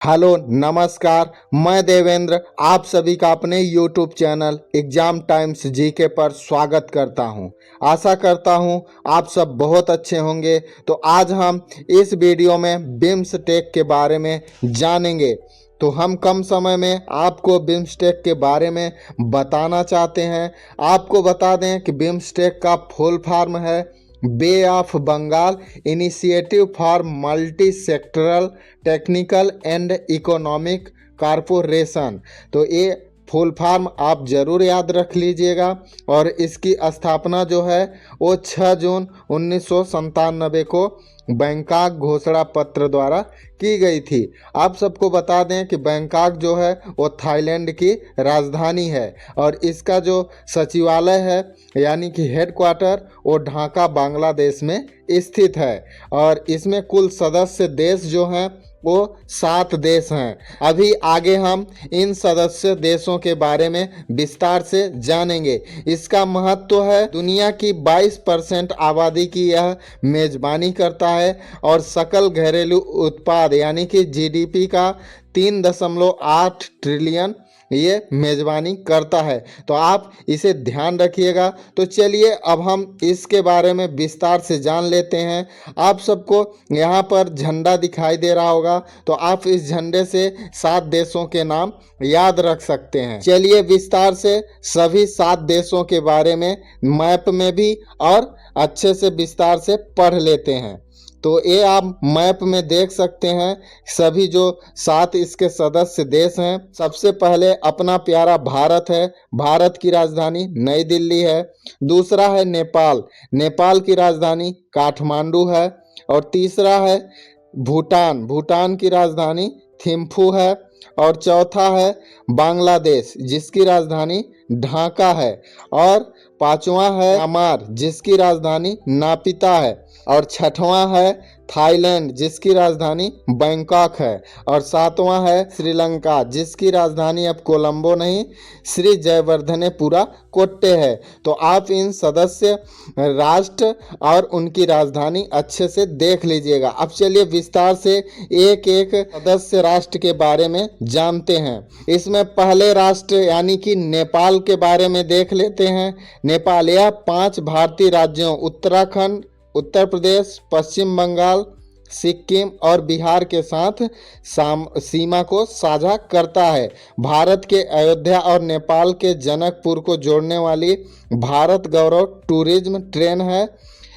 Hello नमस्कार। मैं देवेंद्र आप सभी का अपने YouTube channel exam times GK पर स्वागत करता हूं। आशा करता हूं आप सब बहुत अच्छे होंगे। तो आज हम इस वीडियो में बिम्सटेक के बारे में जानेंगे। तो हम कम समय में आपको बिम्सटेक के बारे में बताना चाहते हैं। आपको बता दें कि बिम्सटेक का फुल फॉर्म है Bay of Bengal initiative for multi sectoral technical and economic corporation. तो ये फुल फॉर्म आप ज़रूर याद रख लीजिएगा। और इसकी स्थापना जो है वो 6 जून 1997 को बैंकॉक घोषणा पत्र द्वारा की गई थी। आप सबको बता दें कि बैंकॉक जो है वो थाईलैंड की राजधानी है और इसका जो सचिवालय है यानी कि हेडक्वार्टर वो ढाका बांग्लादेश में स्थित है। और इसमें कुल सदस्य देश जो हैं वो 7 देश हैं। अभी आगे हम इन सदस्य देशों के बारे में विस्तार से जानेंगे। इसका महत्व है दुनिया की 22% आबादी की यह मेजबानी करता है और सकल घरेलू उत्पाद यानी कि जीडीपी का 3.8 ट्रिलियन ये मेज़बानी करता है। तो आप इसे ध्यान रखिएगा। तो चलिए अब हम इसके बारे में विस्तार से जान लेते हैं। आप सबको यहाँ पर झंडा दिखाई दे रहा होगा, तो आप इस झंडे से 7 देशों के नाम याद रख सकते हैं। चलिए विस्तार से सभी 7 देशों के बारे में मैप में भी और अच्छे से विस्तार से पढ़ लेते हैं। तो ये आप मैप में देख सकते हैं सभी जो 7 इसके सदस्य देश हैं। सबसे पहले अपना प्यारा भारत है। भारत की राजधानी नई दिल्ली है। दूसरा है नेपाल। नेपाल की राजधानी काठमांडू है। और तीसरा है भूटान। भूटान की राजधानी थिम्फू है। और चौथा है बांग्लादेश जिसकी राजधानी ढाका है। और पांचवा है म्यांमार जिसकी राजधानी नापिता है। और छठवां है थाईलैंड जिसकी राजधानी बैंकॉक है। और सातवां है श्रीलंका जिसकी राजधानी अब कोलंबो नहीं श्री जयवर्धनेपुरा कोट्टे है। तो आप इन सदस्य राष्ट्र और उनकी राजधानी अच्छे से देख लीजिएगा। अब चलिए विस्तार से एक एक सदस्य राष्ट्र के बारे में जानते हैं। इसमें पहले राष्ट्र यानी कि नेपाल के बारे में देख लेते हैं। नेपाल यह 5 भारतीय राज्यों उत्तराखंड, उत्तर प्रदेश, पश्चिम बंगाल, सिक्किम और बिहार के साथ सीमा को साझा करता है। भारत के अयोध्या और नेपाल के जनकपुर को जोड़ने वाली भारत गौरव टूरिज्म ट्रेन है।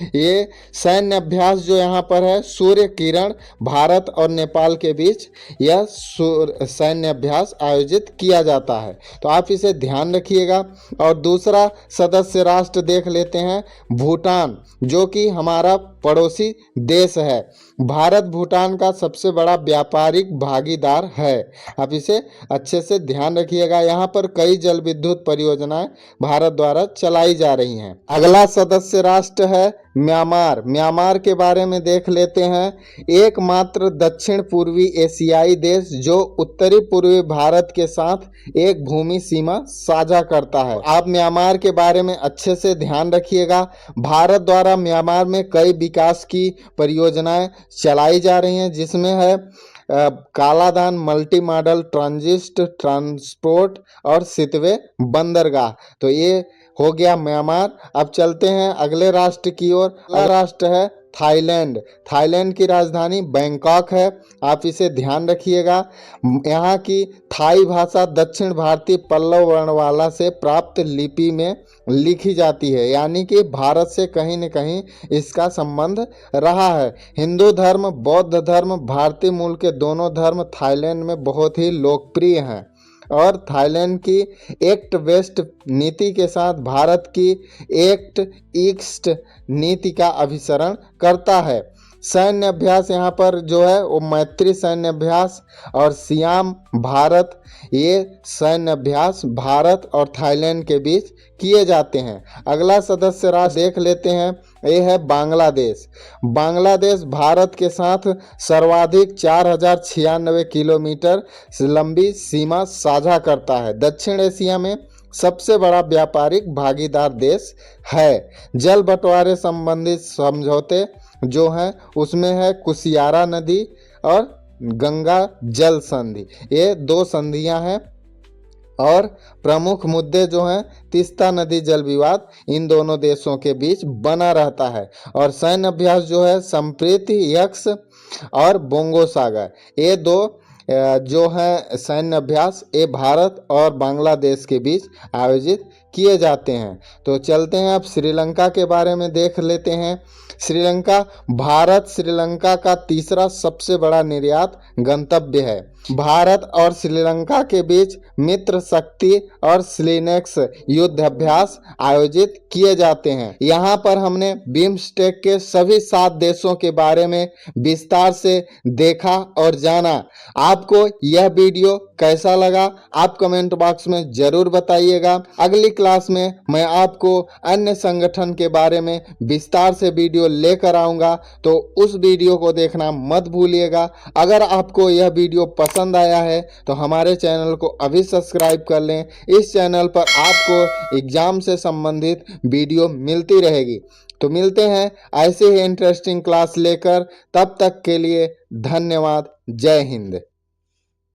ये सैन्य अभ्यास जो यहाँ पर है सूर्य किरण भारत और नेपाल के बीच यह सैन्य अभ्यास आयोजित किया जाता है। तो आप इसे ध्यान रखिएगा। और दूसरा सदस्य राष्ट्र देख लेते हैं भूटान जो कि हमारा पड़ोसी देश है। भारत भूटान का सबसे बड़ा व्यापारिक भागीदार है। आप इसे अच्छे से ध्यान रखिएगा। यहाँ पर कई जल विद्युत परियोजनाएं भारत द्वारा चलाई जा रही हैं। अगला सदस्य राष्ट्र है म्यांमार। म्यांमार के बारे में देख लेते हैं। एकमात्र दक्षिण पूर्वी एशियाई देश जो उत्तरी पूर्वी भारत के साथ एक भूमि सीमा साझा करता है। आप म्यांमार के बारे में अच्छे से ध्यान रखिएगा। भारत द्वारा म्यांमार में कई विकास की परियोजनाएं चलाई जा रही हैं जिसमें है Kaladan multi modal transit transport और सितवे बंदरगाह। तो ये हो गया म्यांमार। अब चलते हैं अगले राष्ट्र की ओर। अगला राष्ट्र है थाईलैंड। थाईलैंड की राजधानी बैंकॉक है। आप इसे ध्यान रखिएगा। यहाँ की थाई भाषा दक्षिण भारतीय पल्लव वर्णमाला से प्राप्त लिपि में लिखी जाती है यानी कि भारत से कहीं न कहीं इसका संबंध रहा है। हिंदू धर्म बौद्ध धर्म भारतीय मूल के दोनों धर्म थाईलैंड में बहुत ही लोकप्रिय हैं। और थाईलैंड की एक्ट वेस्ट नीति के साथ भारत की एक्ट ईस्ट नीति का अभिसरण करता है। सैन्य अभ्यास यहाँ पर जो है वो मैत्री सैन्य अभ्यास और सियाम भारत ये सैन्य अभ्यास भारत और थाईलैंड के बीच किए जाते हैं। अगला सदस्य राष्ट्र देख लेते हैं। ये है बांग्लादेश। बांग्लादेश भारत के साथ सर्वाधिक 4096 किलोमीटर लंबी सीमा साझा करता है। दक्षिण एशिया में सबसे बड़ा व्यापारिक भागीदार देश है। जल बंटवारे संबंधित समझौते जो हैं उसमें है कुशियारा नदी और गंगा जल संधि। ये 2 संधियां हैं और प्रमुख मुद्दे जो हैं तीस्ता नदी जल विवाद इन दोनों देशों के बीच बना रहता है। और सैन्य अभ्यास जो है संप्रीति यक्स और बोंगो सागर, ये 2 जो है सैन्य अभ्यास ये भारत और बांग्लादेश के बीच आयोजित किए जाते हैं। तो चलते हैं अब श्रीलंका के बारे में देख लेते हैं। श्रीलंका भारत श्रीलंका का तीसरा सबसे बड़ा निर्यात गंतव्य है। भारत और श्रीलंका के बीच मित्र शक्ति और स्लिनेक्स युद्ध अभ्यास आयोजित किए जाते हैं। यहाँ पर हमने बिम्स्टेक के सभी 7 देशों के बारे में विस्तार से देखा और जाना। आपको यह वीडियो कैसा लगा आप कमेंट बॉक्स में जरूर बताइएगा। अगली क्लास में मैं आपको अन्य संगठन के बारे में विस्तार से वीडियो लेकर आऊंगा, तो उस वीडियो को देखना मत भूलिएगा। अगर आपको यह वीडियो पसंद आया है तो हमारे चैनल को अभी सब्सक्राइब कर लें। इस चैनल पर आपको एग्जाम से संबंधित वीडियो मिलती रहेगी। तो मिलते हैं ऐसे ही इंटरेस्टिंग क्लास लेकर, तब तक के लिए धन्यवाद। जय हिंद।